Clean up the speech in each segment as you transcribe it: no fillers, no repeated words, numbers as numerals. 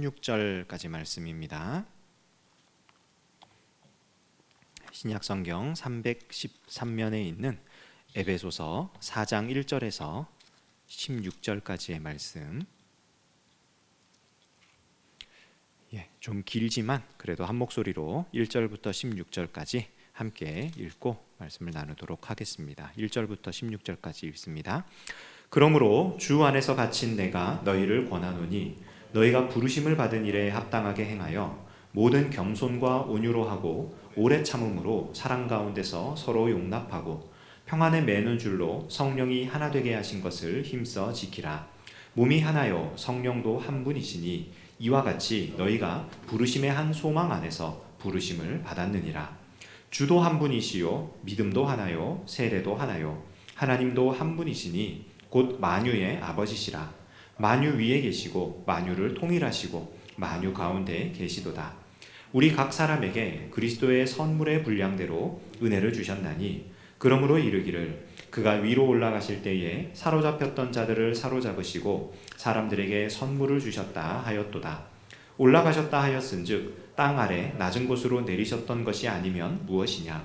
16절까지 말씀입니다. 신약성경 313면에 있는 에베소서 4장 1절에서 16절까지의 말씀. 좀 길지만 그래도 한 목소리로 1절부터 16절까지 함께 읽고 말씀을 나누도록 하겠습니다. 1절부터 16절까지 읽습니다. 그러므로 주 안에서 갇힌 내가 너희를 권하노니 너희가 부르심을 받은 일에 합당하게 행하여 모든 겸손과 온유로 하고 오래 참음으로 사랑 가운데서 서로 용납하고 평안에 매는 줄로 성령이 하나 되게 하신 것을 힘써 지키라. 몸이 하나요 성령도 한 분이시니 이와 같이 너희가 부르심의 한 소망 안에서 부르심을 받았느니라. 주도 한 분이시요 믿음도 하나요 세례도 하나요 하나님도 한 분이시니 곧 만유의 아버지시라. 만유 위에 계시고 만유를 통일하시고 만유 가운데 계시도다. 우리 각 사람에게 그리스도의 선물의 분량대로 은혜를 주셨나니 그러므로 이르기를 그가 위로 올라가실 때에 사로잡혔던 자들을 사로잡으시고 사람들에게 선물을 주셨다 하였도다. 올라가셨다 하였은즉 땅 아래 낮은 곳으로 내리셨던 것이 아니면 무엇이냐.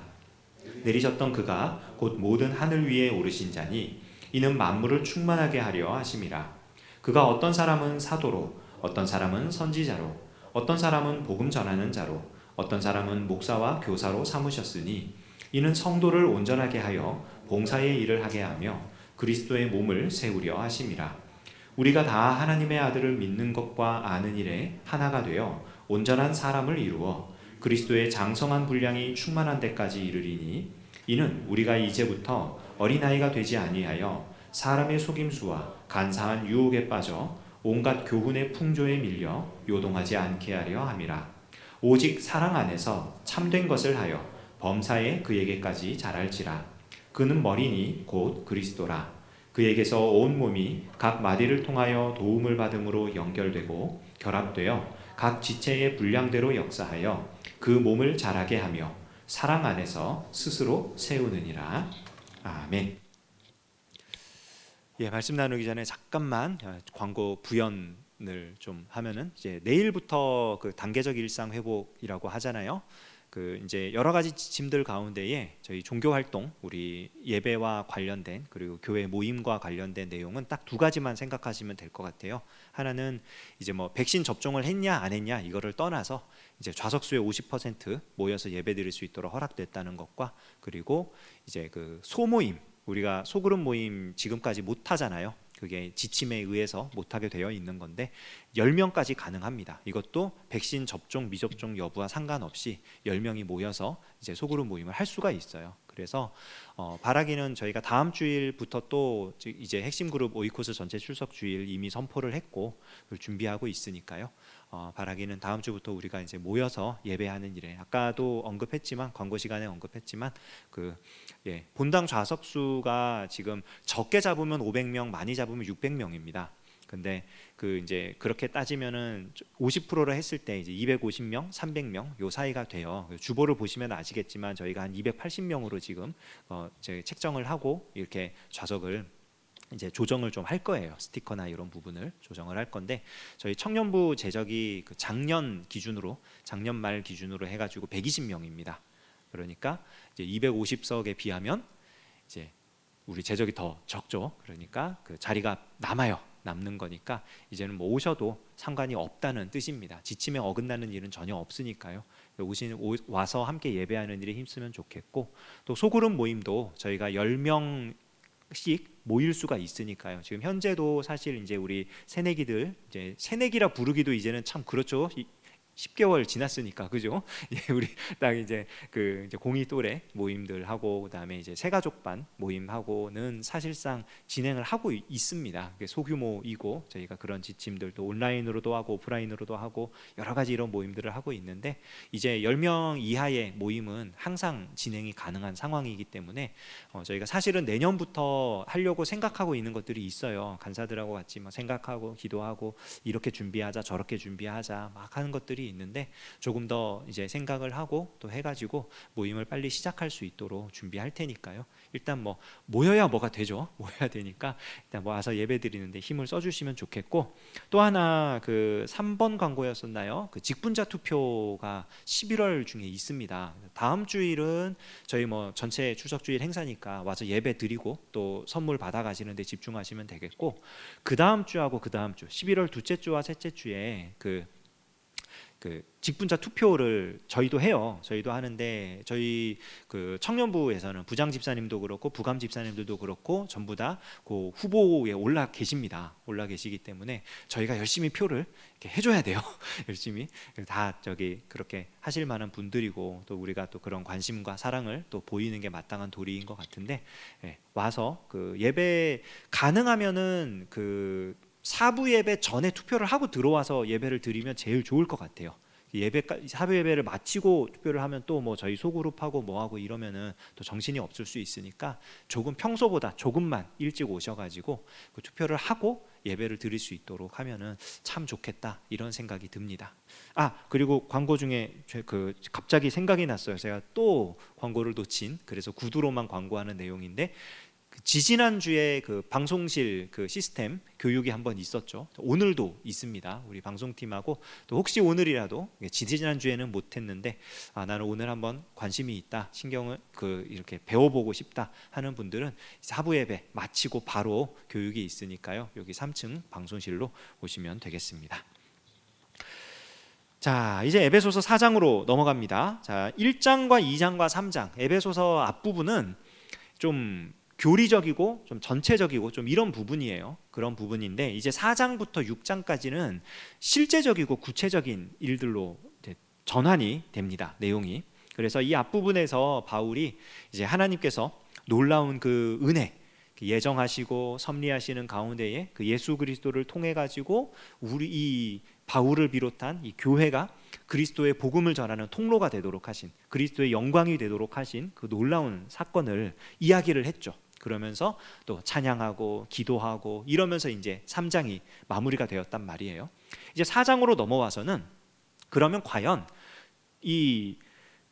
내리셨던 그가 곧 모든 하늘 위에 오르신 자니 이는 만물을 충만하게 하려 하심이라. 그가 어떤 사람은 사도로 어떤 사람은 선지자로 어떤 사람은 복음 전하는 자로 어떤 사람은 목사와 교사로 삼으셨으니 이는 성도를 온전하게 하여 봉사의 일을 하게 하며 그리스도의 몸을 세우려 하심이라. 우리가 다 하나님의 아들을 믿는 것과 아는 일에 하나가 되어 온전한 사람을 이루어 그리스도의 장성한 분량이 충만한 데까지 이르리니 이는 우리가 이제부터 어린아이가 되지 아니하여 사람의 속임수와 간사한 유혹에 빠져 온갖 교훈의 풍조에 밀려 요동하지 않게 하려 함이라. 오직 사랑 안에서 참된 것을 하여 범사에 그에게까지 자랄지라. 그는 머리니 곧 그리스도라. 그에게서 온 몸이 각 마디를 통하여 도움을 받음으로 연결되고 결합되어 각 지체의 분량대로 역사하여 그 몸을 자라게 하며 사랑 안에서 스스로 세우느니라. 아멘. 말씀 나누기 전에 잠깐만 광고 부연을 좀 하면은 이제 내일부터 그 단계적 일상 회복이라고 하잖아요. 그 이제 여러 가지 지침들 가운데에 저희 종교 활동, 우리 예배와 관련된 그리고 교회 모임과 관련된 내용은 딱 두 가지만 생각하시면 될 것 같아요. 하나는 이제 뭐 백신 접종을 했냐 안 했냐 이거를 떠나서 이제 좌석수의 50% 모여서 예배드릴 수 있도록 허락됐다는 것과 그리고 이제 그 소모임, 우리가 소그룹 모임 지금까지 못 하잖아요. 그게 지침에 의해서 못하게 되어 있는 건데 10명까지 가능합니다. 이것도 백신 접종 미접종 여부와 상관없이 10명이 모여서 이제 소그룹 모임을 할 수가 있어요. 그래서 바라기는 저희가 다음 주일부터 또 이제 핵심 그룹 오이코스 전체 출석 주일 이미 선포를 했고 그걸 준비하고 있으니까요. 바라기는 다음 주부터 우리가 이제 모여서 예배하는 일에 아까도 언급했지만 광고 시간에 언급했지만 본당 좌석 수가 지금 적게 잡으면 500명, 많이 잡으면 600명입니다. 근데 그 이제 그렇게 따지면은 50%로 했을 때 이제 250명, 300명 요 사이가 돼요. 주보를 보시면 아시겠지만 저희가 한 280명으로 지금 이제 책정을 하고 이렇게 좌석을 이제 조정을 좀 할 거예요. 스티커나 이런 부분을 조정을 할 건데 저희 청년부 제적이 그 작년 말 기준으로 해가지고 120명입니다. 그러니까 이제 250석에 비하면 이제 우리 제적이 더 적죠. 그러니까 그 자리가 남는 거니까 이제는 뭐 오셔도 상관이 없다는 뜻입니다. 지침에 어긋나는 일은 전혀 없으니까요. 와서 함께 예배하는 일에 힘쓰면 좋겠고 또 소그룹 모임도 저희가 10명씩 모일 수가 있으니까요. 지금 현재도 사실 이제 우리 새내기들 이제 새내기라 부르기도 이제는 참 그렇죠. 10개월 지났으니까 그죠? 우리 딱 이제 그 이제 공이 또래 모임들 하고 그다음에 이제 새가족반 모임하고는 사실상 진행을 하고 있습니다. 소규모이고 저희가 그런 지침들도 온라인으로도 하고 오프라인으로도 하고 여러 가지 이런 모임들을 하고 있는데 이제 10명 이하의 모임은 항상 진행이 가능한 상황이기 때문에 저희가 사실은 내년부터 하려고 생각하고 있는 것들이 있어요. 간사들하고 같이 뭐 생각하고 기도하고 이렇게 준비하자 저렇게 준비하자 막 하는 것들이 부분들이 있는데 조금 더 이제 생각을 하고 또 해가지고 모임을 빨리 시작할 수 있도록 준비할 테니까요. 일단 뭐 모여야 뭐가 되죠. 모여야 되니까 일단 뭐 와서 예배 드리는데 힘을 써주시면 좋겠고, 또 하나 그 3번 광고였었나요? 그 직분자 투표가 11월 중에 있습니다. 다음 주일은 저희 뭐 전체 추석주일 행사니까 와서 예배 드리고 또 선물 받아 가시는 데 집중하시면 되겠고, 그 다음 주하고 그 다음 주 11월 둘째 주와 셋째 주에 그 직분자 투표를 저희도 해요. 저희도 하는데 저희 그 청년부에서는 부장 집사님도 그렇고 부감 집사님들도 그렇고 전부 다 그 후보에 올라 계십니다. 올라 계시기 때문에 저희가 열심히 표를 이렇게 해줘야 돼요. 열심히 다 저기 그렇게 하실 만한 분들이고, 또 우리가 또 그런 관심과 사랑을 또 보이는 게 마땅한 도리인 것 같은데, 와서 그 예배 가능하면은 그 사부 예배 전에 투표를 하고 들어와서 예배를 드리면 제일 좋을 것 같아요. 사부 예배를 마치고 투표를 하면 또 뭐 저희 소그룹하고 뭐하고 이러면은 또 정신이 없을 수 있으니까 조금 평소보다 조금만 일찍 오셔가지고 그 투표를 하고 예배를 드릴 수 있도록 하면은 참 좋겠다, 이런 생각이 듭니다. 그리고 광고 중에 그 갑자기 생각이 났어요. 제가 또 광고를 놓친, 그래서 구두로만 광고하는 내용인데, 지지난주에 그 방송실 그 시스템 교육이 한번 있었죠. 오늘도 있습니다. 우리 방송팀하고 또 혹시 오늘이라도, 지지난주에는 못했는데 나는 오늘 한번 관심이 있다, 신경을 이렇게 배워보고 싶다 하는 분들은 사부 예배 마치고 바로 교육이 있으니까요. 여기 3층 방송실로 오시면 되겠습니다. 자, 이제 에베소서 4장으로 넘어갑니다. 자, 1장과 2장과 3장 에베소서 앞부분은 좀 교리적이고 좀 전체적이고 좀 이런 부분이에요. 그런 부분인데 이제 4장부터 6장까지는 실제적이고 구체적인 일들로 전환이 됩니다, 내용이. 그래서 이 앞부분에서 바울이 이제 하나님께서 놀라운 그 은혜, 예정하시고 섭리하시는 가운데에 그 예수 그리스도를 통해 가지고 우리 이 바울을 비롯한 이 교회가 그리스도의 복음을 전하는 통로가 되도록 하신, 그리스도의 영광이 되도록 하신 그 놀라운 사건을 이야기를 했죠. 그러면서 또 찬양하고 기도하고 이러면서 이제 3장이 마무리가 되었단 말이에요. 이제 4장으로 넘어와서는 그러면 과연 이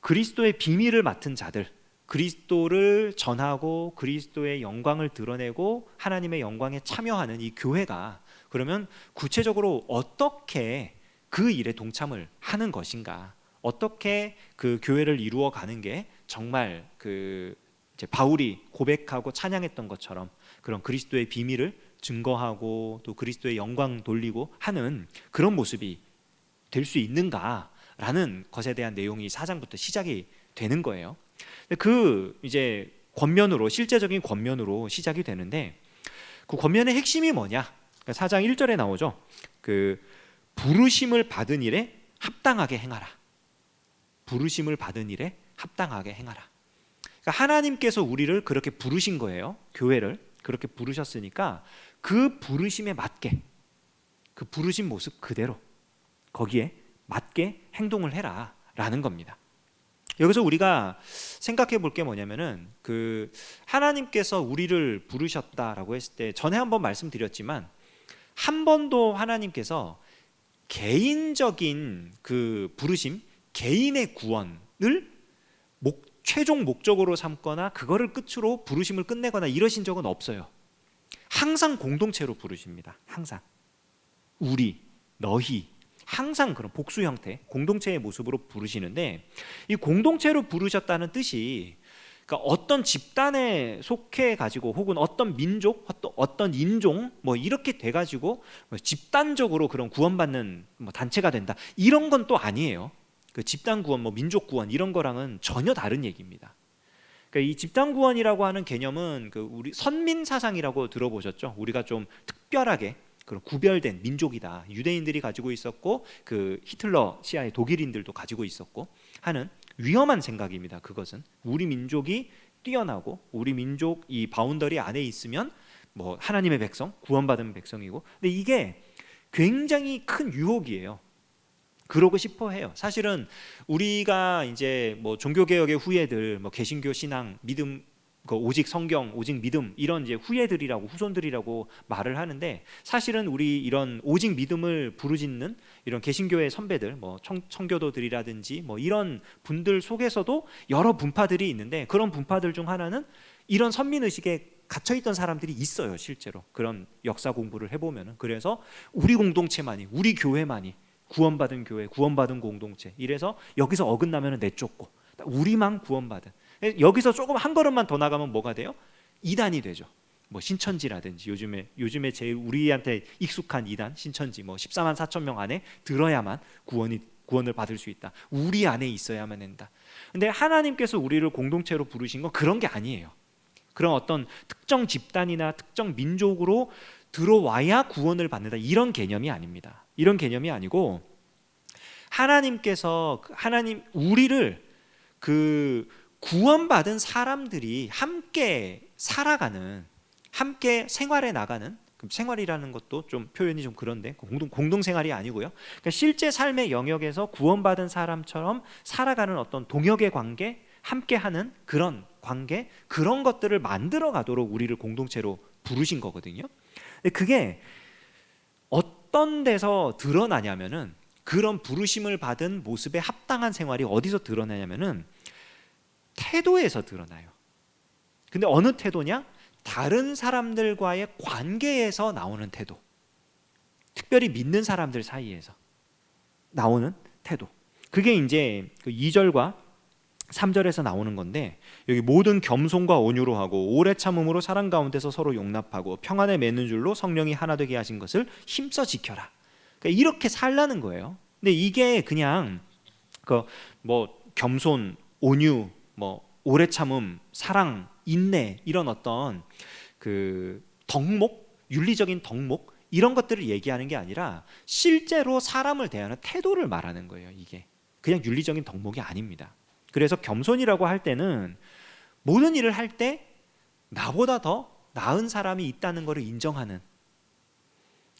그리스도의 비밀을 맡은 자들, 그리스도를 전하고 그리스도의 영광을 드러내고 하나님의 영광에 참여하는 이 교회가 그러면 구체적으로 어떻게 그 일에 동참을 하는 것인가, 어떻게 그 교회를 이루어 가는 게 정말 그 이제 바울이 고백하고 찬양했던 것처럼 그런 그리스도의 비밀을 증거하고 또 그리스도의 영광 돌리고 하는 그런 모습이 될 수 있는가라는 것에 대한 내용이 4장부터 시작이 되는 거예요. 그 이제 권면으로, 실제적인 권면으로 시작이 되는데, 그 권면의 핵심이 뭐냐? 4장 1절에 나오죠. 그 부르심을 받은 일에 합당하게 행하라. 부르심을 받은 일에 합당하게 행하라. 그러니까 하나님께서 우리를 그렇게 부르신 거예요. 교회를 그렇게 부르셨으니까 그 부르심에 맞게, 그 부르신 모습 그대로 거기에 맞게 행동을 해라 라는 겁니다. 여기서 우리가 생각해 볼 게 뭐냐면은 그 하나님께서 우리를 부르셨다라고 했을 때 전에 한번 말씀드렸지만 한 번도 하나님께서 개인적인 그 부르심, 개인의 구원을 최종 목적으로 삼거나 그거를 끝으로 부르심을 끝내거나 이러신 적은 없어요. 항상 공동체로 부르십니다. 항상 우리, 너희, 항상 그런 복수 형태, 공동체의 모습으로 부르시는데, 이 공동체로 부르셨다는 뜻이 그러니까 어떤 집단에 속해 가지고 혹은 어떤 민족, 어떤 인종 뭐 이렇게 돼 가지고 집단적으로 그런 구원받는 뭐 단체가 된다, 이런 건 또 아니에요. 그 집단 구원, 뭐 민족 구원 이런 거랑은 전혀 다른 얘기입니다. 그러니까 이 집단 구원이라고 하는 개념은 그 우리 선민 사상이라고 들어보셨죠? 우리가 좀 특별하게 그런 구별된 민족이다. 유대인들이 가지고 있었고 그 히틀러 시아의 독일인들도 가지고 있었고 하는 위험한 생각입니다. 그것은 우리 민족이 뛰어나고 우리 민족 이 바운더리 안에 있으면 뭐 하나님의 백성, 구원받은 백성이고, 근데 이게 굉장히 큰 유혹이에요. 그러고 싶어 해요. 사실은 우리가 이제 뭐 종교개혁의 후예들, 뭐 개신교 신앙, 믿음 그 오직 성경, 오직 믿음 이런 이제 후예들이라고 후손들이라고 말을 하는데, 사실은 우리 이런 오직 믿음을 부르짖는 이런 개신교의 선배들, 뭐 청교도들이라든지 뭐 이런 분들 속에서도 여러 분파들이 있는데, 그런 분파들 중 하나는 이런 선민의식에 갇혀있던 사람들이 있어요. 실제로 그런 역사 공부를 해보면은. 그래서 우리 공동체만이, 우리 교회만이 구원받은 교회, 구원받은 공동체, 이래서 여기서 어긋나면 내쫓고 우리만 구원받은, 여기서 조금 한 걸음만 더 나가면 뭐가 돼요? 이단이 되죠. 뭐 신천지라든지 요즘에 제일 우리한테 익숙한 이단 신천지, 뭐 14만 4천 명 안에 들어야만 구원을 받을 수 있다. 우리 안에 있어야만 된다. 근데 하나님께서 우리를 공동체로 부르신 건 그런 게 아니에요. 그런 어떤 특정 집단이나 특정 민족으로 들어와야 구원을 받는다, 이런 개념이 아닙니다. 이런 개념이 아니고, 하나님께서 우리를 그 구원받은 사람들이 함께 살아가는, 함께 생활해 나가는, 생활이라는 것도 좀 표현이 좀 그런데 공동생활이 아니고요. 그러니까 실제 삶의 영역에서 구원받은 사람처럼 살아가는 어떤 동역의 관계, 함께하는 그런 관계, 그런 것들을 만들어 가도록 우리를 공동체로 부르신 거거든요. 근데 그게 어떤 데서 드러나냐면은, 그런 부르심을 받은 모습에 합당한 생활이 어디서 드러나냐면은 태도에서 드러나요. 근데 어느 태도냐? 다른 사람들과의 관계에서 나오는 태도, 특별히 믿는 사람들 사이에서 나오는 태도. 그게 이제 그 2절과 3절에서 나오는 건데, 여기 모든 겸손과 온유로 하고 오래 참음으로 사랑 가운데서 서로 용납하고 평안에 맺는 줄로 성령이 하나 되게 하신 것을 힘써 지켜라. 그러니까 이렇게 살라는 거예요. 근데 이게 그냥 뭐 겸손, 온유, 뭐 오래 참음, 사랑, 인내, 이런 어떤 그 덕목, 윤리적인 덕목, 이런 것들을 얘기하는 게 아니라 실제로 사람을 대하는 태도를 말하는 거예요. 이게 그냥 윤리적인 덕목이 아닙니다. 그래서 겸손이라고 할 때는 모든 일을 할 때 나보다 더 나은 사람이 있다는 것을 인정하는.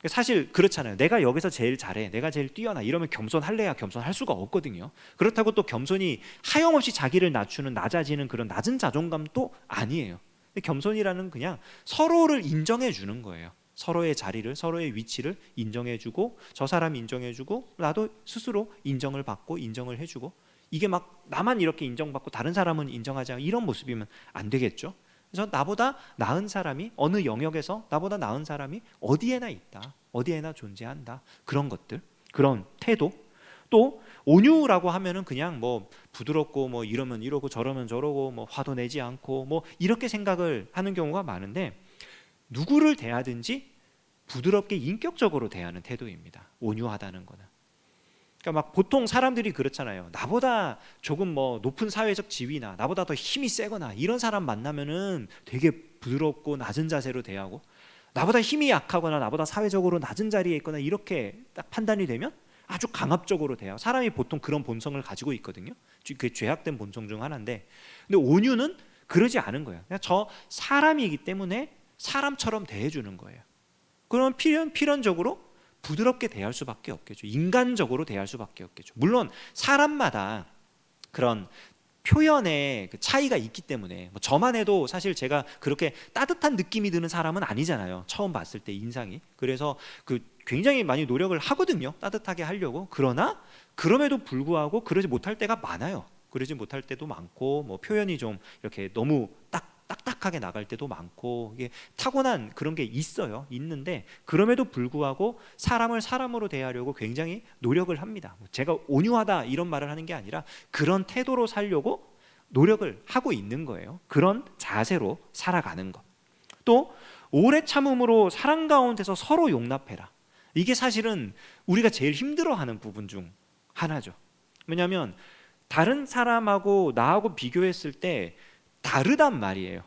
사실 그렇잖아요. 내가 여기서 제일 잘해, 내가 제일 뛰어나, 이러면 겸손할래야 겸손할 수가 없거든요. 그렇다고 또 겸손이 하염없이 자기를 낮추는, 낮아지는 그런 낮은 자존감도 아니에요. 근데 겸손이라는 그냥 서로를 인정해 주는 거예요. 서로의 자리를, 서로의 위치를 인정해 주고, 저 사람 인정해 주고, 나도 스스로 인정을 받고 인정을 해주고, 이게 막 나만 이렇게 인정받고 다른 사람은 인정하지 않고 이런 모습이면 안 되겠죠. 그래서 나보다 나은 사람이, 어느 영역에서 나보다 나은 사람이 어디에나 있다, 어디에나 존재한다, 그런 것들, 그런 태도. 또 온유라고 하면은 그냥 뭐 부드럽고 뭐 이러면 이러고 저러면 저러고 뭐 화도 내지 않고 뭐 이렇게 생각을 하는 경우가 많은데, 누구를 대하든지 부드럽게 인격적으로 대하는 태도입니다. 온유하다는 거는. 그러니까 막 보통 사람들이 그렇잖아요. 나보다 조금 뭐 높은 사회적 지위나 나보다 더 힘이 세거나 이런 사람 만나면은 되게 부드럽고 낮은 자세로 대하고, 나보다 힘이 약하거나 나보다 사회적으로 낮은 자리에 있거나 이렇게 딱 판단이 되면 아주 강압적으로 대하고, 사람이 보통 그런 본성을 가지고 있거든요. 그게 죄악된 본성 중 하나인데, 근데 온유는 그러지 않은 거예요. 그냥 저 사람이기 때문에 사람처럼 대해주는 거예요. 그러면 필연적으로 부드럽게 대할 수밖에 없겠죠. 인간적으로 대할 수밖에 없겠죠. 물론 사람마다 그런 표현의 그 차이가 있기 때문에, 뭐 저만 해도 사실 제가 그렇게 따뜻한 느낌이 드는 사람은 아니잖아요. 처음 봤을 때 인상이. 그래서 그 굉장히 많이 노력을 하거든요. 따뜻하게 하려고. 그러나 그럼에도 불구하고 그러지 못할 때가 많아요. 그러지 못할 때도 많고, 뭐 표현이 좀 이렇게 너무 딱딱하게 나갈 때도 많고, 이게 타고난 그런 게 있는데 그럼에도 불구하고 사람을 사람으로 대하려고 굉장히 노력을 합니다. 제가 온유하다 이런 말을 하는 게 아니라 그런 태도로 살려고 노력을 하고 있는 거예요. 그런 자세로 살아가는 것. 또 오래 참음으로 사랑 가운데서 서로 용납해라. 이게 사실은 우리가 제일 힘들어하는 부분 중 하나죠. 왜냐하면 다른 사람하고 나하고 비교했을 때 다르단 말이에요.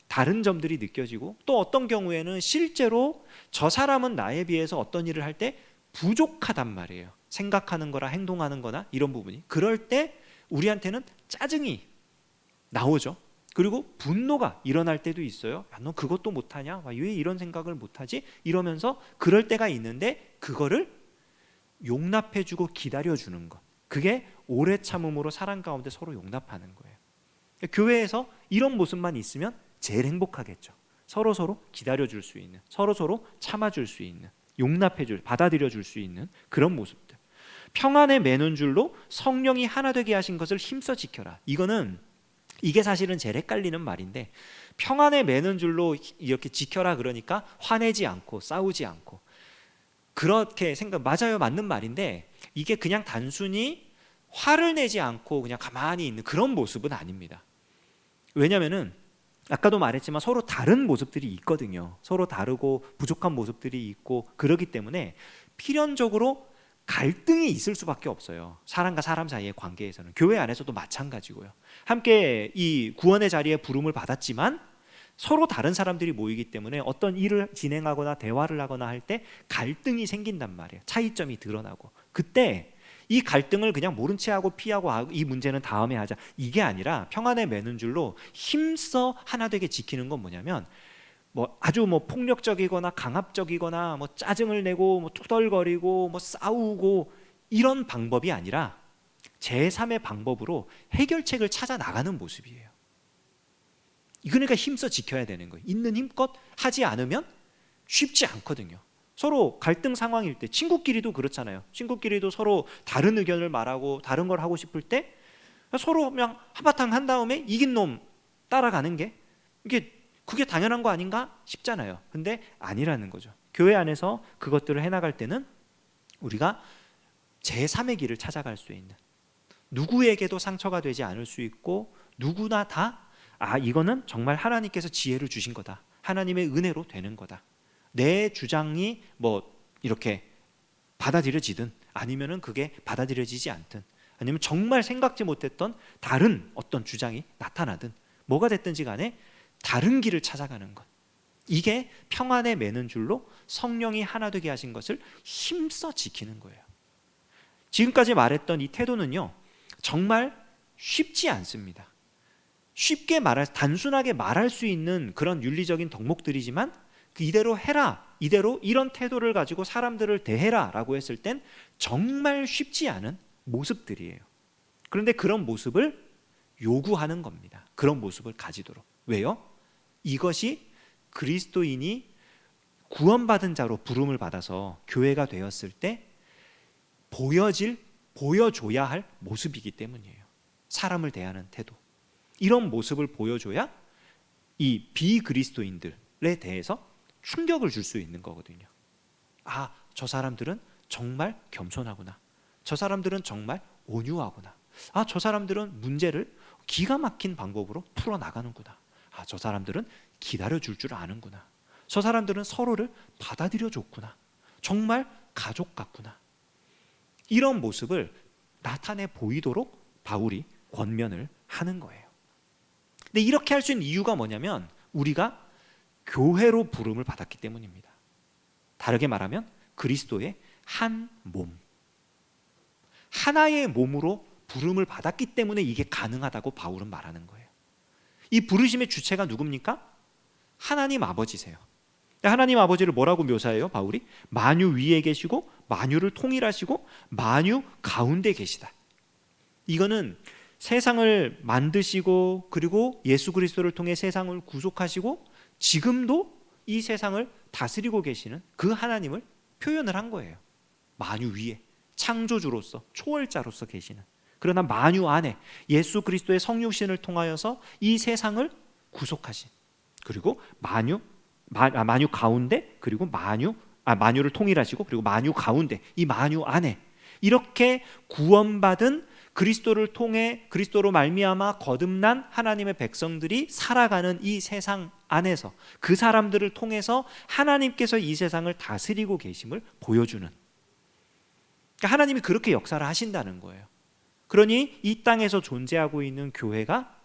다른 점들이 느껴지고, 또 어떤 경우에는 실제로 저 사람은 나에 비해서 어떤 일을 할 때 부족하단 말이에요. 생각하는 거나 행동하는 거나 이런 부분이. 그럴 때 우리한테는 짜증이 나오죠. 그리고 분노가 일어날 때도 있어요. 야, 너 그것도 못하냐? 왜 이런 생각을 못하지? 이러면서 그럴 때가 있는데, 그거를 용납해주고 기다려주는 것, 그게 오래 참음으로 사랑 가운데 서로 용납하는 거예요. 교회에서 이런 모습만 있으면 제일 행복하겠죠. 서로 기다려줄 수 있는, 서로 참아줄 수 있는, 용납해줄, 받아들여줄 수 있는 그런 모습들. 평안에 매는 줄로 성령이 하나 되게 하신 것을 힘써 지켜라. 이게 사실은 제일 헷갈리는 말인데, 평안에 매는 줄로 이렇게 지켜라 그러니까 화내지 않고 싸우지 않고, 그렇게 맞아요, 맞는 말인데 이게 그냥 단순히 화를 내지 않고 그냥 가만히 있는 그런 모습은 아닙니다. 왜냐면은 아까도 말했지만 서로 다른 모습들이 있거든요. 서로 다르고 부족한 모습들이 있고, 그렇기 때문에 필연적으로 갈등이 있을 수밖에 없어요. 사람과 사람 사이의 관계에서는. 교회 안에서도 마찬가지고요. 함께 이 구원의 자리에 부름을 받았지만 서로 다른 사람들이 모이기 때문에 어떤 일을 진행하거나 대화를 하거나 할 때 갈등이 생긴단 말이에요. 차이점이 드러나고, 그때 이 갈등을 그냥 모른 채 하고 피하고 이 문제는 다음에 하자, 이게 아니라 평안에 매는 줄로 힘써 하나 되게 지키는 건 뭐냐면, 아주 폭력적이거나 강압적이거나 짜증을 내고 투덜거리고 싸우고 이런 방법이 아니라 제3의 방법으로 해결책을 찾아 나가는 모습이에요. 그러니까 힘써 지켜야 되는 거예요. 있는 힘껏 하지 않으면 쉽지 않거든요. 서로 갈등 상황일 때, 친구끼리도 그렇잖아요. 친구끼리도 서로 다른 의견을 말하고 다른 걸 하고 싶을 때 서로 그냥 한바탕 한 다음에 이긴 놈 따라가는 게 그게 당연한 거 아닌가 싶잖아요. 근데 아니라는 거죠. 교회 안에서 그것들을 해나갈 때는 우리가 제3의 길을 찾아갈 수 있는, 누구에게도 상처가 되지 않을 수 있고, 누구나 다 이거는 정말 하나님께서 지혜를 주신 거다, 하나님의 은혜로 되는 거다, 내 주장이 이렇게 받아들여지든 아니면은 그게 받아들여지지 않든, 아니면 정말 생각지 못했던 다른 어떤 주장이 나타나든 뭐가 됐든지 간에 다른 길을 찾아가는 것, 이게 평안에 매는 줄로 성령이 하나 되게 하신 것을 힘써 지키는 거예요. 지금까지 말했던 이 태도는요, 정말 쉽지 않습니다. 쉽게 단순하게 말할 수 있는 그런 윤리적인 덕목들이지만, 이대로 해라, 이대로 이런 태도를 가지고 사람들을 대해라 라고 했을 땐 정말 쉽지 않은 모습들이에요. 그런데 그런 모습을 요구하는 겁니다. 그런 모습을 가지도록. 왜요? 이것이 그리스도인이 구원받은 자로 부름을 받아서 교회가 되었을 때 보여줘야 할 모습이기 때문이에요. 사람을 대하는 태도, 이런 모습을 보여줘야 이 비그리스도인들에 대해서 충격을 줄 수 있는 거거든요. 저 사람들은 정말 겸손하구나, 저 사람들은 정말 온유하구나, 저 사람들은 문제를 기가 막힌 방법으로 풀어나가는구나, 저 사람들은 기다려줄 줄 아는구나, 저 사람들은 서로를 받아들여줬구나, 정말 가족 같구나, 이런 모습을 나타내 보이도록 바울이 권면을 하는 거예요. 근데 이렇게 할 수 있는 이유가 뭐냐면, 우리가 교회로 부름을 받았기 때문입니다. 다르게 말하면 그리스도의 한 몸, 하나의 몸으로 부름을 받았기 때문에 이게 가능하다고 바울은 말하는 거예요. 이 부르심의 주체가 누굽니까? 하나님 아버지세요. 하나님 아버지를 뭐라고 묘사해요, 바울이? 만유 위에 계시고 만유를 통일하시고 만유 가운데 계시다. 이거는 세상을 만드시고 그리고 예수 그리스도를 통해 세상을 구속하시고 지금도 이 세상을 다스리고 계시는 그 하나님을 표현을 한 거예요. 만유 위에 창조주로서 초월자로서 계시는, 그러나 만유 안에 예수 그리스도의 성육신을 통하여서 이 세상을 구속하신, 그리고 만유 가운데, 그리고 만유를 통일하시고 그리고 만유 가운데, 이 만유 안에 이렇게 구원받은 그리스도를 통해 그리스도로 말미암아 거듭난 하나님의 백성들이 살아가는 이 세상 안에서 그 사람들을 통해서 하나님께서 이 세상을 다스리고 계심을 보여주는, 그러니까 하나님이 그렇게 역사를 하신다는 거예요. 그러니 이 땅에서 존재하고 있는 교회가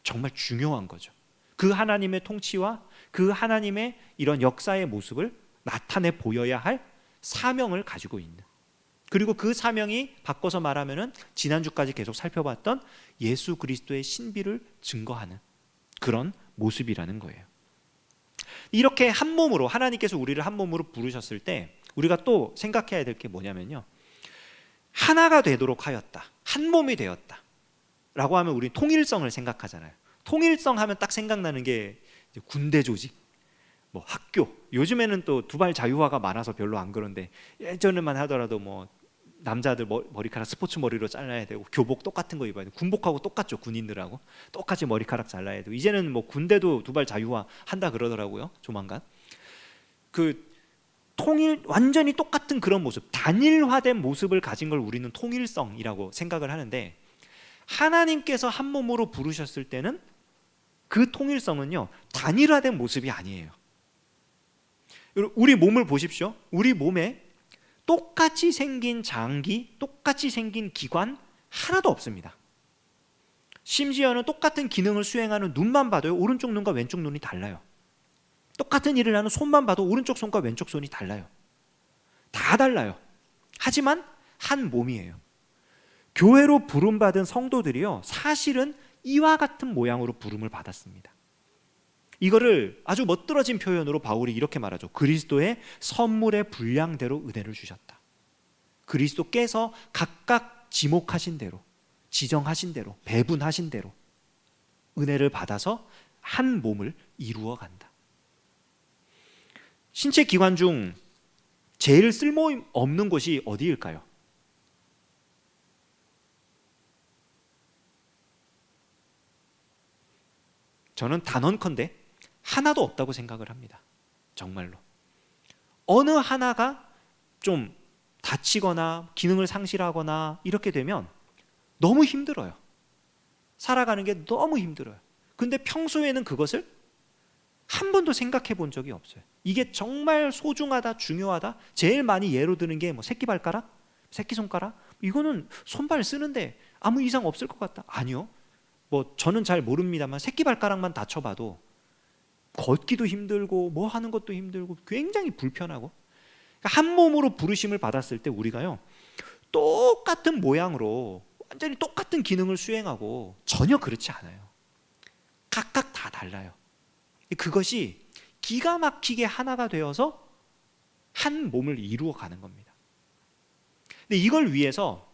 정말 중요한 거죠. 그 하나님의 통치와 그 하나님의 이런 역사의 모습을 나타내 보여야 할 사명을 가지고 있는, 그리고 그 사명이 바꿔서 말하면은 지난주까지 계속 살펴봤던 예수 그리스도의 신비를 증거하는 그런 모습이라는 거예요. 이렇게 한 몸으로, 하나님께서 우리를 한 몸으로 부르셨을 때 우리가 또 생각해야 될 게 뭐냐면요, 하나가 되도록 하였다, 한 몸이 되었다 라고 하면 우리 통일성을 생각하잖아요. 통일성 하면 딱 생각나는 게 군대 조직, 뭐 학교, 요즘에는 또 두발 자유화가 많아서 별로 안 그런데 예전에만 하더라도 뭐 남자들 머리카락 스포츠 머리로 잘라야 되고 교복 똑같은 거 입어야 되고 군복하고 똑같죠. 군인들하고 똑같이 머리카락 잘라야 되고 이제는 뭐 군대도 두발 자유화 한다 그러더라고요. 조만간. 그 통일 완전히 똑같은 그런 모습, 단일화된 모습을 가진 걸 우리는 통일성이라고 생각을 하는데 하나님께서 한 몸으로 부르셨을 때는 그 통일성은요 단일화된 모습이 아니에요. 우리 몸을 보십시오. 우리 몸에 똑같이 생긴 장기, 똑같이 생긴 기관 하나도 없습니다. 심지어는 똑같은 기능을 수행하는 눈만 봐도요 오른쪽 눈과 왼쪽 눈이 달라요. 똑같은 일을 하는 손만 봐도 오른쪽 손과 왼쪽 손이 달라요. 다 달라요. 하지만 한 몸이에요. 교회로 부름받은 성도들이요 사실은 이와 같은 모양으로 부름을 받았습니다. 이거를 아주 멋들어진 표현으로 바울이 이렇게 말하죠. 그리스도의 선물의 분량대로 은혜를 주셨다. 그리스도께서 각각 지목하신 대로, 지정하신 대로, 배분하신 대로 은혜를 받아서 한 몸을 이루어 간다. 신체 기관 중 제일 쓸모없는 곳이 어디일까요? 저는 단언컨대 하나도 없다고 생각을 합니다. 정말로. 어느 하나가 좀 다치거나 기능을 상실하거나 이렇게 되면 너무 힘들어요. 살아가는 게 너무 힘들어요. 근데 평소에는 그것을 한 번도 생각해 본 적이 없어요. 이게 정말 소중하다, 중요하다. 제일 많이 예로 드는 게 뭐 새끼발가락? 새끼손가락? 이거는 손발 쓰는데 아무 이상 없을 것 같다. 아니요. 뭐 저는 잘 모릅니다만 새끼발가락만 다쳐봐도 걷기도 힘들고 뭐 하는 것도 힘들고 굉장히 불편하고, 그러니까 한 몸으로 부르심을 받았을 때 우리가요 똑같은 모양으로 완전히 똑같은 기능을 수행하고 전혀 그렇지 않아요. 각각 다 달라요. 그것이 기가 막히게 하나가 되어서 한 몸을 이루어 가는 겁니다. 근데 이걸 위해서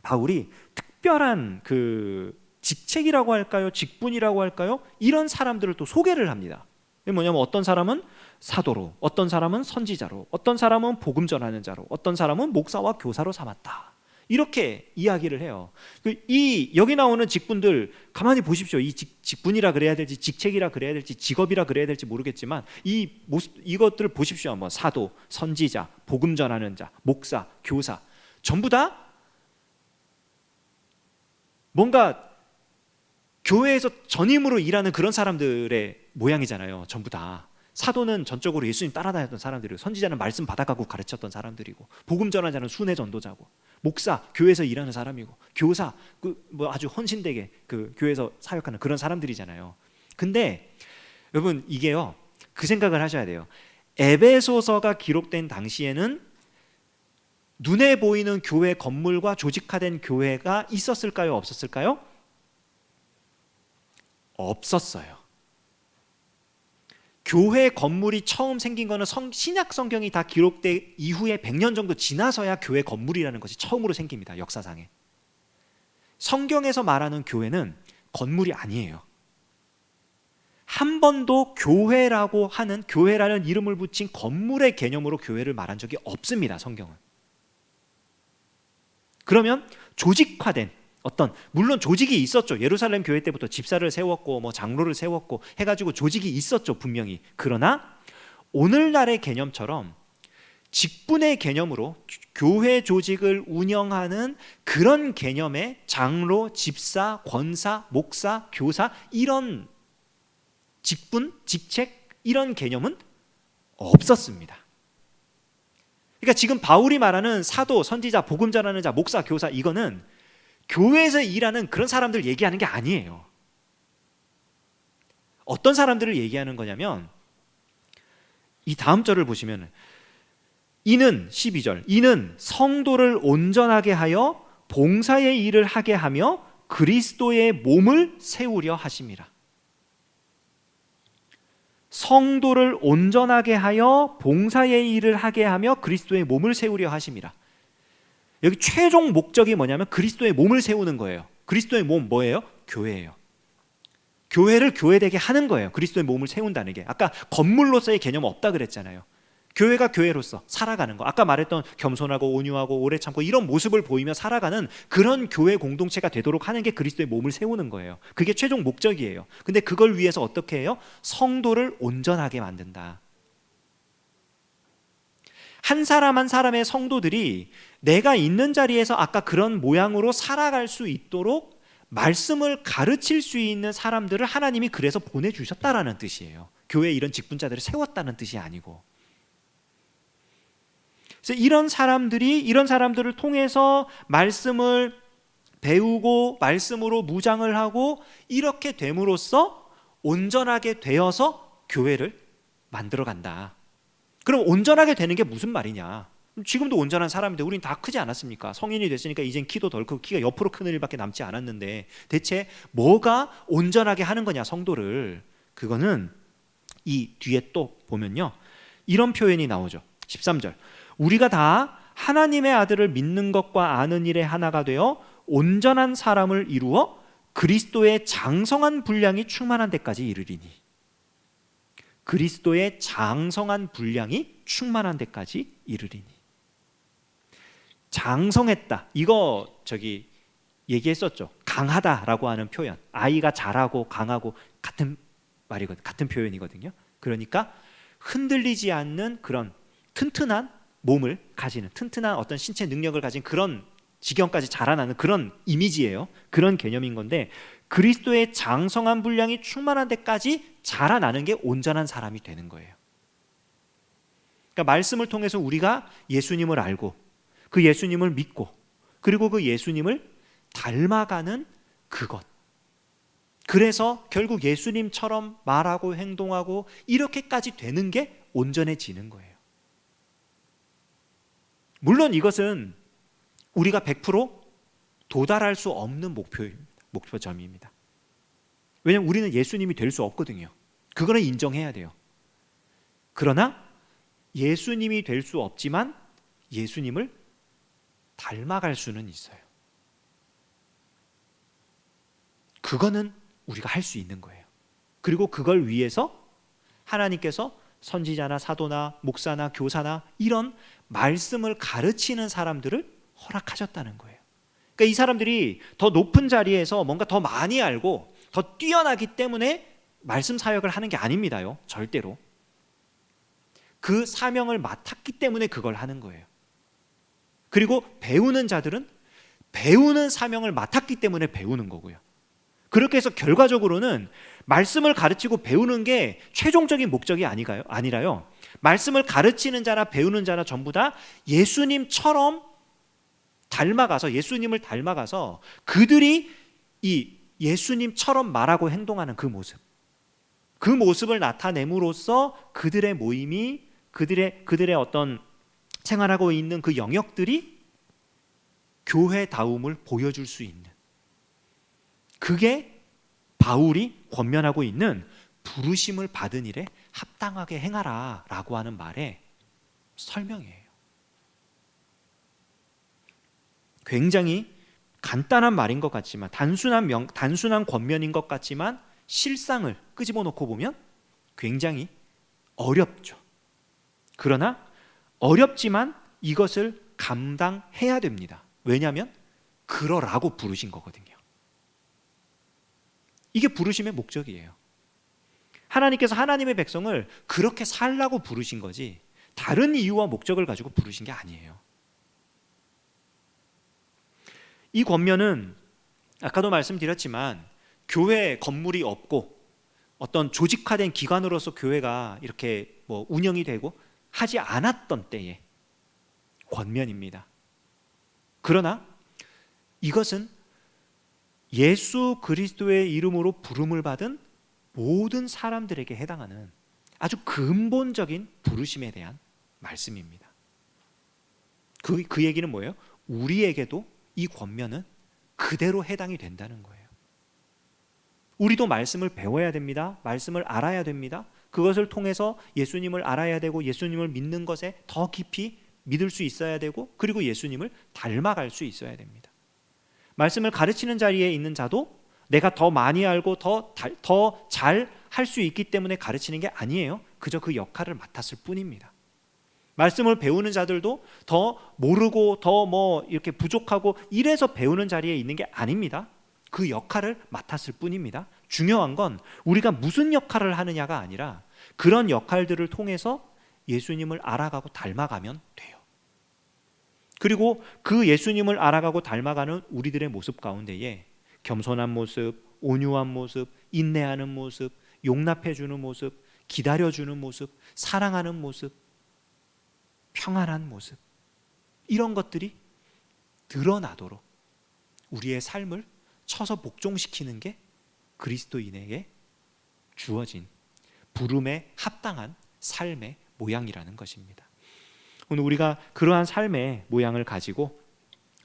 바울이 특별한 그 직책이라고 할까요? 직분이라고 할까요? 이런 사람들을 또 소개를 합니다. 뭐냐면 어떤 사람은 사도로, 어떤 사람은 선지자로, 어떤 사람은 복음 전하는 자로, 어떤 사람은 목사와 교사로 삼았다. 이렇게 이야기를 해요. 이 여기 나오는 직분들 가만히 보십시오. 이 직분이라 그래야 될지 직책이라 그래야 될지 직업이라 그래야 될지 모르겠지만 이 모습, 이것들을 보십시오. 한번. 사도, 선지자, 복음 전하는 자, 목사, 교사, 전부 다 뭔가 교회에서 전임으로 일하는 그런 사람들의 모양이잖아요. 전부 다. 사도는 전적으로 예수님 따라다녔던 사람들이고, 선지자는 말씀 받아가고 가르쳤던 사람들이고, 복음 전하자는 순회 전도자고, 목사 교회에서 일하는 사람이고, 교사 뭐 아주 헌신되게 그 교회에서 사역하는 그런 사람들이잖아요. 근데 여러분 이게요 그 생각을 하셔야 돼요. 에베소서가 기록된 당시에는 눈에 보이는 교회 건물과 조직화된 교회가 있었을까요? 없었을까요? 없었어요. 교회 건물이 처음 생긴 거는 신약 성경이 다 기록된 이후에 100년 정도 지나서야 교회 건물이라는 것이 처음으로 생깁니다. 역사상에. 성경에서 말하는 교회는 건물이 아니에요. 한 번도 교회라고 하는, 교회라는 이름을 붙인 건물의 개념으로 교회를 말한 적이 없습니다. 성경은. 그러면 조직화된 어떤, 물론 조직이 있었죠. 예루살렘 교회 때부터 집사를 세웠고 뭐 장로를 세웠고 해가지고 조직이 있었죠, 분명히. 그러나 오늘날의 개념처럼 직분의 개념으로 교회 조직을 운영하는 그런 개념의 장로, 집사, 권사, 목사, 교사, 이런 직분, 직책, 이런 개념은 없었습니다. 그러니까 지금 바울이 말하는 사도, 선지자, 복음 전하는 자, 목사, 교사, 이거는 교회에서 일하는 그런 사람들 얘기하는 게 아니에요. 어떤 사람들을 얘기하는 거냐면 이 다음 절을 보시면, 이는 12절, 이는 성도를 온전하게 하여 봉사의 일을 하게 하며 그리스도의 몸을 세우려 하심이라. 성도를 온전하게 하여 봉사의 일을 하게 하며 그리스도의 몸을 세우려 하심이라. 여기 최종 목적이 뭐냐면 그리스도의 몸을 세우는 거예요. 그리스도의 몸 뭐예요? 교회예요. 교회를 교회되게 하는 거예요. 그리스도의 몸을 세운다는 게. 아까 건물로서의 개념 없다 그랬잖아요. 교회가 교회로서 살아가는 거. 아까 말했던 겸손하고 온유하고 오래 참고 이런 모습을 보이며 살아가는 그런 교회 공동체가 되도록 하는 게 그리스도의 몸을 세우는 거예요. 그게 최종 목적이에요. 근데 그걸 위해서 어떻게 해요? 성도를 온전하게 만든다. 한 사람 한 사람의 성도들이 내가 있는 자리에서 아까 그런 모양으로 살아갈 수 있도록 말씀을 가르칠 수 있는 사람들을 하나님이 그래서 보내주셨다라는 뜻이에요. 교회에 이런 직분자들을 세웠다는 뜻이 아니고. 그래서 이런 사람들을 통해서 말씀을 배우고 말씀으로 무장을 하고 이렇게 됨으로써 온전하게 되어서 교회를 만들어 간다. 그럼 온전하게 되는 게 무슨 말이냐? 지금도 온전한 사람인데 우린 다 크지 않았습니까? 성인이 됐으니까 이젠 키도 덜 크고 키가 옆으로 크는 일밖에 남지 않았는데 대체 뭐가 온전하게 하는 거냐 성도를? 그거는 이 뒤에 또 보면요 이런 표현이 나오죠. 13절 우리가 다 하나님의 아들을 믿는 것과 아는 일에 하나가 되어 온전한 사람을 이루어 그리스도의 장성한 분량이 충만한 데까지 이르리니. 그리스도의 장성한 분량이 충만한 데까지 이르리니. 장성했다. 이거 얘기했었죠. 강하다라고 하는 표현. 아이가 자라고 강하고 같은 말이거든. 같은 표현이거든요. 그러니까 흔들리지 않는 그런 튼튼한 몸을 가지는 튼튼한 어떤 신체 능력을 가진 그런 지경까지 자라나는 그런 이미지예요. 그런 개념인 건데 그리스도의 장성한 분량이 충만한 데까지 자라나는 게 온전한 사람이 되는 거예요. 그러니까 말씀을 통해서 우리가 예수님을 알고 그 예수님을 믿고 그리고 그 예수님을 닮아가는 그것. 그래서 결국 예수님처럼 말하고 행동하고 이렇게까지 되는 게 온전해지는 거예요. 물론 이것은 우리가 100% 도달할 수 없는 목표점입니다. 왜냐하면 우리는 예수님이 될 수 없거든요. 그거는 인정해야 돼요. 그러나 예수님이 될 수 없지만 예수님을 닮아갈 수는 있어요. 그거는 우리가 할 수 있는 거예요. 그리고 그걸 위해서 하나님께서 선지자나 사도나 목사나 교사나 이런 말씀을 가르치는 사람들을 허락하셨다는 거예요. 그러니까 이 사람들이 더 높은 자리에서 뭔가 더 많이 알고 더 뛰어나기 때문에 말씀 사역을 하는 게 아닙니다요. 절대로. 그 사명을 맡았기 때문에 그걸 하는 거예요. 그리고 배우는 자들은 배우는 사명을 맡았기 때문에 배우는 거고요. 그렇게 해서 결과적으로는 말씀을 가르치고 배우는 게 최종적인 목적이 아니라요. 말씀을 가르치는 자나 배우는 자나 전부 다 예수님처럼 예수님을 닮아가서 그들이 이 예수님처럼 말하고 행동하는 그 모습을 나타냄으로써 그들의 모임이 그들의 어떤 생활하고 있는 그 영역들이 교회다움을 보여줄 수 있는, 그게 바울이 권면하고 있는 부르심을 받은 일에 합당하게 행하라 라고 하는 말의 설명이에요. 굉장히 간단한 말인 것 같지만, 단순한 권면인 것 같지만 실상을 끄집어 놓고 보면 굉장히 어렵죠. 그러나 어렵지만 이것을 감당해야 됩니다. 왜냐하면 그러라고 부르신 거거든요. 이게 부르심의 목적이에요. 하나님께서 하나님의 백성을 그렇게 살라고 부르신 거지 다른 이유와 목적을 가지고 부르신 게 아니에요. 이 권면은 아까도 말씀드렸지만 교회 건물이 없고 어떤 조직화된 기관으로서 교회가 이렇게 운영이 되고 하지 않았던 때의 권면입니다. 그러나 이것은 예수 그리스도의 이름으로 부름을 받은 모든 사람들에게 해당하는 아주 근본적인 부르심에 대한 말씀입니다. 그 얘기는 뭐예요? 우리에게도 이 권면은 그대로 해당이 된다는 거예요. 우리도 말씀을 배워야 됩니다. 말씀을 알아야 됩니다. 그것을 통해서 예수님을 알아야 되고 예수님을 믿는 것에 더 깊이 믿을 수 있어야 되고 그리고 예수님을 닮아갈 수 있어야 됩니다. 말씀을 가르치는 자리에 있는 자도 내가 더 많이 알고 더 잘 할 수 있기 때문에 가르치는 게 아니에요. 그저 그 역할을 맡았을 뿐입니다. 말씀을 배우는 자들도 더 모르고 더 이렇게 부족하고 이래서 배우는 자리에 있는 게 아닙니다. 그 역할을 맡았을 뿐입니다. 중요한 건 우리가 무슨 역할을 하느냐가 아니라 그런 역할들을 통해서 예수님을 알아가고 닮아가면 돼요. 그리고 그 예수님을 알아가고 닮아가는 우리들의 모습 가운데에 겸손한 모습, 온유한 모습, 인내하는 모습, 용납해주는 모습, 기다려주는 모습, 사랑하는 모습, 평안한 모습, 이런 것들이 드러나도록 우리의 삶을 쳐서 복종시키는 게 그리스도인에게 주어진 부름에 합당한 삶의 모양이라는 것입니다. 오늘 우리가 그러한 삶의 모양을 가지고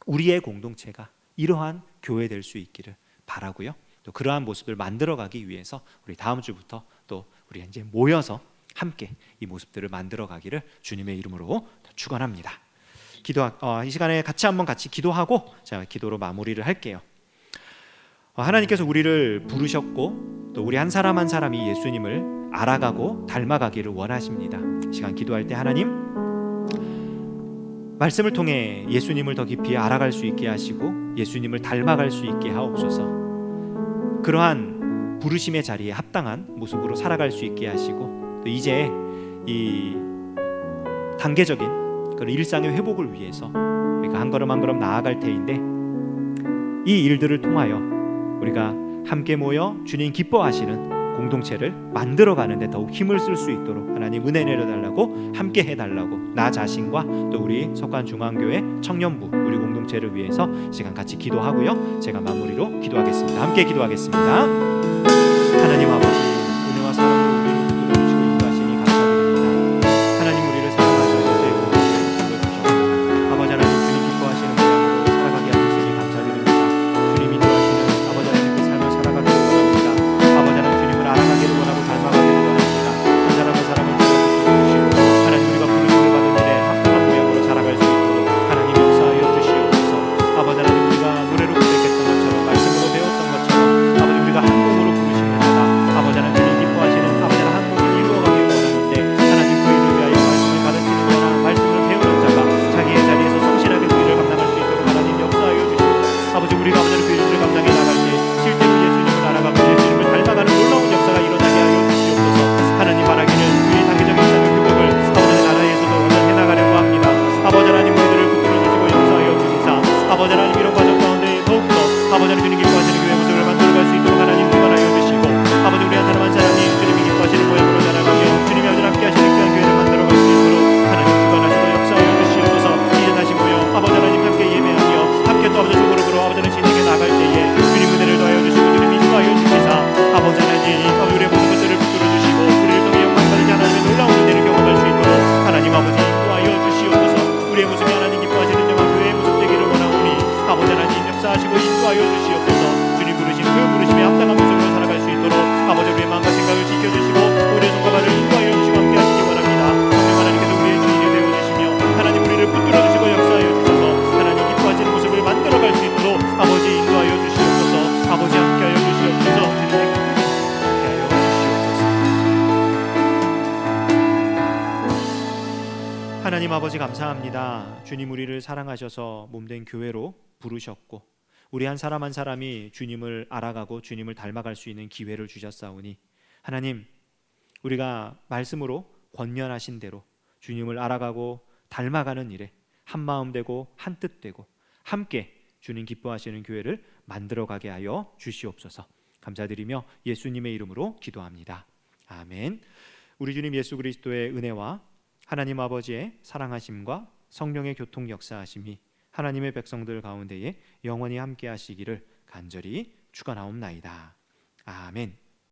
우리의 공동체가 이러한 교회 될 수 있기를 바라고요. 또 그러한 모습을 만들어가기 위해서 우리 다음 주부터 또 우리 이제 모여서 함께 이 모습들을 만들어가기를 주님의 이름으로 축원합니다. 이 시간에 같이 기도하고 제가 기도로 마무리를 할게요. 하나님께서 우리를 부르셨고 또 우리 한 사람 한 사람이 예수님을 알아가고 닮아가기를 원하십니다. 이 시간 기도할 때 하나님, 말씀을 통해 예수님을 더 깊이 알아갈 수 있게 하시고 예수님을 닮아갈 수 있게 하옵소서. 그러한 부르심의 자리에 합당한 모습으로 살아갈 수 있게 하시고 또 이제 이 단계적인 그런 일상의 회복을 위해서 우리가 한 걸음 한 걸음 나아갈 테인데 이 일들을 통하여 우리가 함께 모여 주님 기뻐하시는 공동체를 만들어가는 데 더욱 힘을 쓸 수 있도록 하나님 은혜 내려달라고, 함께 해달라고 나 자신과 또 우리 석관중앙교회 청년부 우리 공동체를 위해서 시간 같이 기도하고요. 제가 마무리로 기도하겠습니다. 함께 기도하겠습니다. 하나님 아버지, 은혜와 사랑으로 우리를 붙들어주시고 인도하시니 감사드립니다. 하나님, 우리를 사랑하셔서 저희 공동체를 불러주셔서 아버지 하나님 주님 기뻐하시는 모양으로 살아가게 하셨으니 감사드립니다. 주님 인도하시는 아버지 하나님 그 삶을 살아가기를 원합니다. 아버지 하나님 주님을 알아가기를 원하고 닮아가기를 원합니다. 한 사람 한 사람을 붙들어주시고 하나님 우리가 부르심을 받은 일에 합당한 모양으로 자라갈 수 있도록 하나님 역사하여 주시옵소서. 아버지 하나님, 우리가 노래로 고백했던 것처럼 말씀으로 배웠던 것처럼 아버지 우리가 한 몸으로 부르심을 받아 아버지 하나님 주님 기뻐하시는 아버지 하나님 한 몸을 이루어가기를 원하는데 하나님 그 일을 위하여 말씀을 가르치는 자나 말씀을 배우는 자가 자기의 자리에서 성실하게 그 일을 감당할 수 있도록 하나님 역사하여 주시고 아버지 우리가 아버지 그 일을 감당해 나갈 때 실제로 예수님을 알아가고 예수님을 닮아가는 놀라운 역사가 일어나게 하여 주시옵소서. 하나님 바라기는 우리 단계적인 삶의 회복을 아버지 나라에서도 원전해 나가려고 합니다. 아버지 하나님 우리들을 붙들어주시고 역사하여 주시사 아버지 하나님 이런 과정 가운데 더욱더 아버지 하나님 주님 기뻐하시는 교회 모습을 만들어갈 수 있도록 하나님 주관하여 주시고 아버지 우리 한 사람 한 사람이 주님이 기뻐하시는 모양으로 자라가게 주님이 아버지 함께 하시는 귀한 교회를 만들어갈 수 있도록 하나님 주관하시고 역사하여 주시옵소서. 이제 다시 모여 아버지 하나님 함께 예배하며 함께 또 아버지 소그룹으로 아버지 하나님 신에게 나갈 때에 주님 은혜를 더하여 주시고 주님 인도하여 주시사 아버지 하나님 우리의 모든 것들을 붙들어주시고 우리를 통해 영광 받으시 하나님의 놀라운 은혜를 경험할 수 있도록 하나님 아버지 인도하여 주시옵소서. 우리의 모습이 하나님 기뻐하시는 자만 교회의 모습 되기를 원하오니 아버지 하나님 역사하시고 인도하여 주시옵소서. 주님 부르신 그 부르심에 합당한 모습으로 살아갈 수 있도록 아버지 우리의 마음과 생각을 지켜주시고 우리의 손과 발을 인도하여 주시고 함께 하시기 원합니다. 성령 하나님께서 우리의 주인이 되어주시며 하나님 우리를 붙들어주시고 역사하여 주셔서 하나님 기뻐하시는 모습을 만들어갈 수 있도록 아버지 인도하여 주시옵소서. 아버지 함께하여 주시옵소서. 주님의 함께하여 주시옵소서. 하나님 아버지 감사합니다. 주님 우리를 사랑하셔서 몸된 교회로 부르셨고 우리 한 사람 한 사람이 주님을 알아가고 주님을 닮아갈 수 있는 기회를 주셨사오니 하나님 우리가 말씀으로 권면하신 대로 주님을 알아가고 닮아가는 일에 한마음 되고 한뜻 되고 함께 주님 기뻐하시는 교회를 만들어가게 하여 주시옵소서. 감사드리며 예수님의 이름으로 기도합니다. 아멘. 우리 주님 예수 그리스도의 은혜와 하나님 아버지의 사랑하심과 성령의 교통 역사하심이 하나님의 백성들 가운데에 영원히 함께 하시기를 간절히 축원하옵나이다. 아멘.